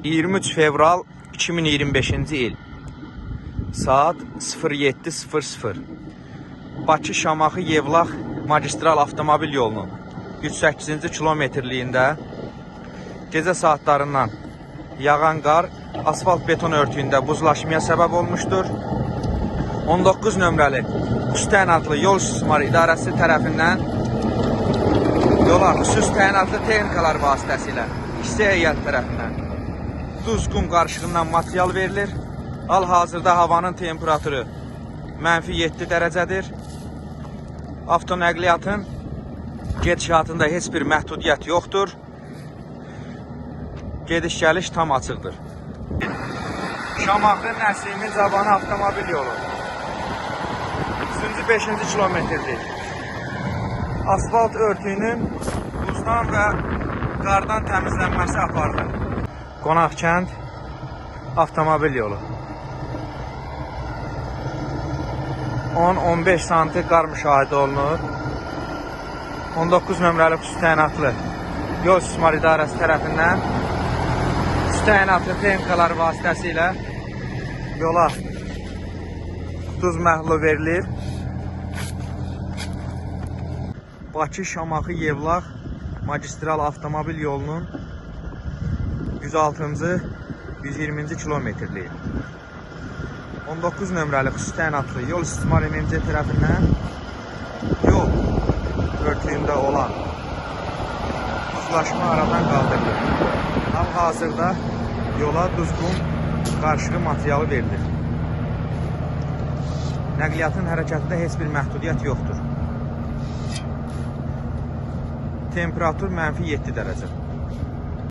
23 fevral 2025-ci il saat 07:00 Bakı-Şamaxı Yevlax magistral avtomobil yolunun 108-ci kilometrliyində gecə saatlarından yağan qar asfalt beton örtüyündə buzlaşmaya səbəb olmuşdur. 19 nömrəli xüsusi təyinatlı yol istismarı idarəsi tərəfindən yola xüsusi təyinatlı texnikalar vasitəsilə hissə heyət tərəfindən duz qum qarışığından material verilir. Hal-hazırda havanın temperaturu -7 dərəcədir. Avtonəqliyyatın gedişatında heç bir məhdudiyyət yoxdur. Gediş-gəliş tam açıqdır. Şamaxı Nəsimi Cavanı avtomobil yolu 5-ci kilometrdir. Asfalt örtüyünün buzdan və qardan təmizlənməsi aparılır. Qonaqkənd avtomobil yolu 10-15 santi qar müşahidə olunur. 19 nömrəli xüsusi təyinatlı yol istismarı idarəsi tərəfindən xüsusi təyinatlı texnikalar vasitəsilə yola duz məhlulu verilir. Bakı-Şamaxı Yevlax magistral avtomobil yolunun 106-cı 120-ci kilometrliyi 19 nömrəli xüsusi təyinatlı yol istismar MMC tərəfindən yol örtüyündə olan buzlaşma aradan qaldırılır. Hal-hazırda yola duzqum qarışığı materialı verilir. Nəqliyyatın hərəkətində heç bir məhdudiyyət yoxdur. Temperatur -7 dərəcə.